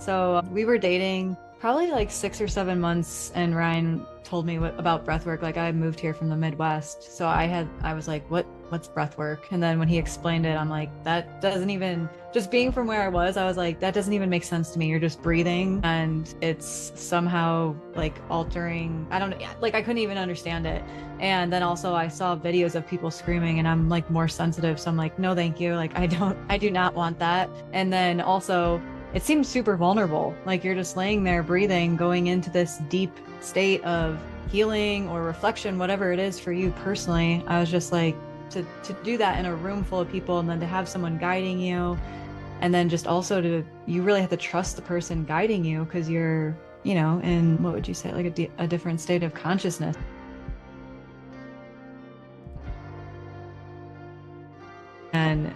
So we were dating probably like 6 or 7 months, and Ryan told me about breathwork. Like I moved here from the Midwest, so I was like, what's breathwork? And then when he explained it, I'm like, that doesn't even, just being from where I was like, that doesn't even make sense to me. You're just breathing, and it's somehow like altering. I don't know, like I couldn't even understand it. And then also I saw videos of people screaming, and I'm like more sensitive, so I'm like, no, thank you. Like I do not want that. And then also it seems super vulnerable. Like you're just laying there breathing, going into this deep state of healing or reflection, whatever it is for you personally. I was just like, to do that in a room full of people, and then to have someone guiding you, and then just also you really have to trust the person guiding you, because you're, in, what would you say, like a different state of consciousness. And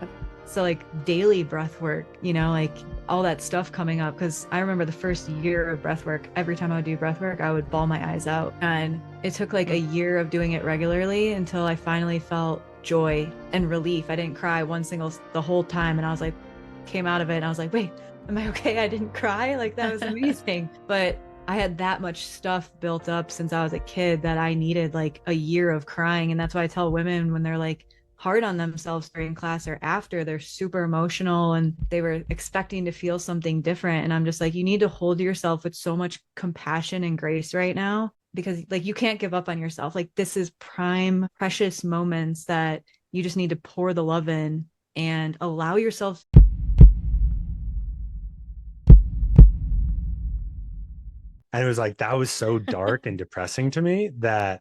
so like daily breath work, like all that stuff coming up. Because I remember the first year of breath work, every time I would do breath work, I would bawl my eyes out. And it took like a year of doing it regularly until I finally felt joy and relief. I didn't cry the whole time. And I was like, came out of it and I was like, wait, am I okay? I didn't cry. Like that was amazing. But I had that much stuff built up since I was a kid that I needed like a year of crying. And that's why I tell women when they're like hard on themselves during class or after, they're super emotional and they were expecting to feel something different. And I'm just like, you need to hold yourself with so much compassion and grace right now, because like you can't give up on yourself. Like this is prime, precious moments that you just need to pour the love in and allow yourself. And it was like, that was so dark and depressing to me that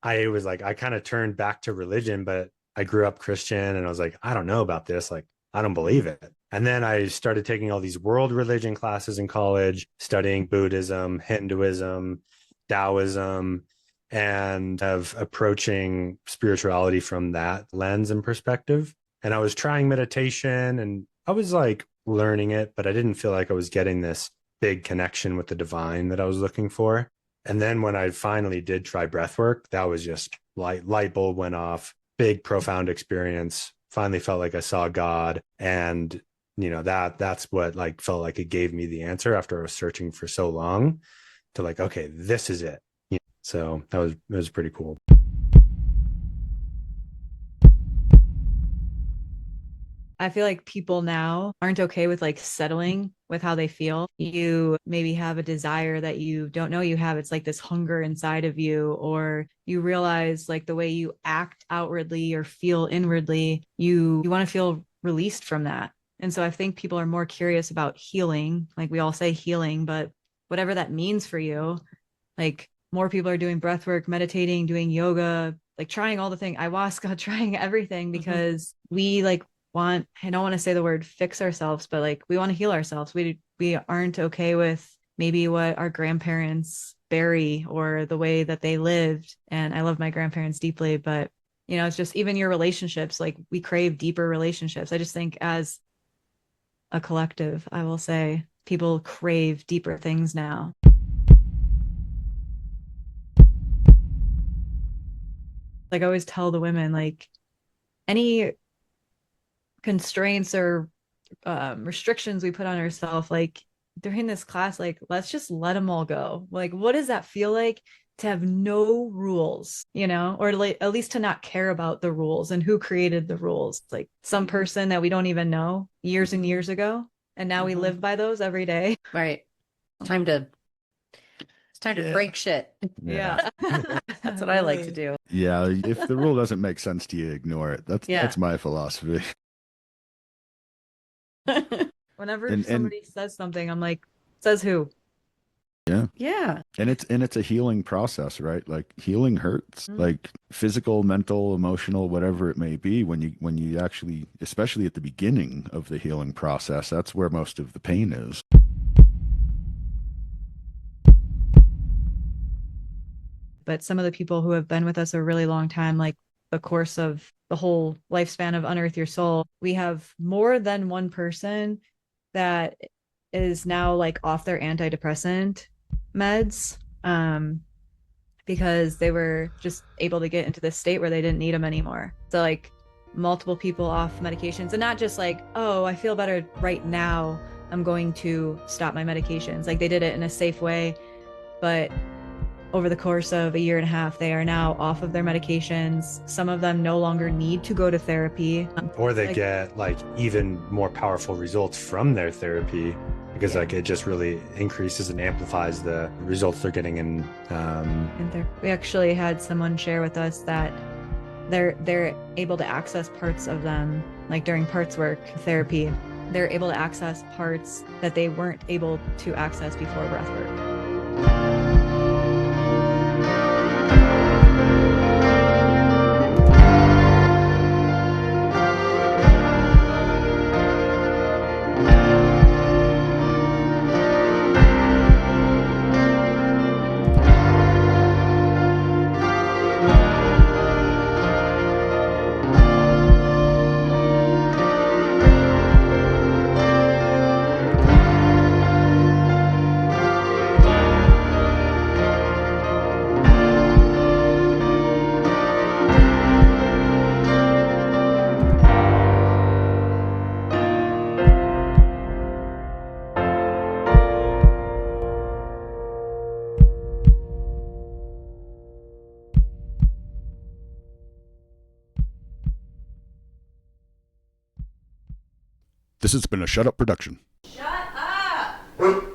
I was like, I kind of turned back to religion, but I grew up Christian and I was like, I don't know about this. Like, I don't believe it. And then I started taking all these world religion classes in college, studying Buddhism, Hinduism, Taoism, and of approaching spirituality from that lens and perspective. And I was trying meditation and I was like learning it, but I didn't feel like I was getting this big connection with the divine that I was looking for. And then when I finally did try breath work, that was just light bulb went off, big, profound experience. Finally felt like I saw God. And that's what like felt like it gave me the answer after I was searching for so long to like, okay, this is it. So it was pretty cool. I feel like people now aren't okay with like settling with how they feel. You maybe have a desire that you don't know you have. It's like this hunger inside of you, or you realize like the way you act outwardly or feel inwardly, you want to feel released from that. And so I think people are more curious about healing. Like we all say healing, but whatever that means for you, like more people are doing breath work, meditating, doing yoga, like trying all the things, ayahuasca, trying everything, because we like I don't want to say the word fix ourselves, but like we want to heal ourselves. We aren't okay with maybe what our grandparents bury or the way that they lived. And I love my grandparents deeply, but it's just even your relationships, like we crave deeper relationships. I just think as a collective, I will say people crave deeper things now. Like I always tell the women, like any constraints or restrictions we put on ourselves, like during this class, like let's just let them all go. Like what does that feel like to have no rules, or like at least to not care about the rules and who created the rules, like some person that we don't even know years and years ago, and now we live by those every day. Right. Time to it's time to break shit. Yeah. That's what I like to do. Yeah, if the rule doesn't make sense to you, ignore it. That's my philosophy. Whenever somebody says something, I'm like, says who? Yeah. And it's a healing process, right? Like healing hurts, like physical, mental, emotional, whatever it may be, when you actually, especially at the beginning of the healing process, that's where most of the pain is. But some of the people who have been with us a really long time, like the course of the whole lifespan of Unearth Your Soul, we have more than one person that is now like off their antidepressant meds, because they were just able to get into this state where they didn't need them anymore. So like multiple people off medications, and not just like, oh, I feel better right now, I'm going to stop my medications. Like they did it in a safe way, but over the course of a year and a half, they are now off of their medications. Some of them no longer need to go to therapy. Or they Like- get like even more powerful results from their therapy because like it just really increases and amplifies the results they're getting in. We actually had someone share with us that they're able to access parts of them, like during parts work therapy, they're able to access parts that they weren't able to access before breathwork. This has been a Shut Up production. Shut up!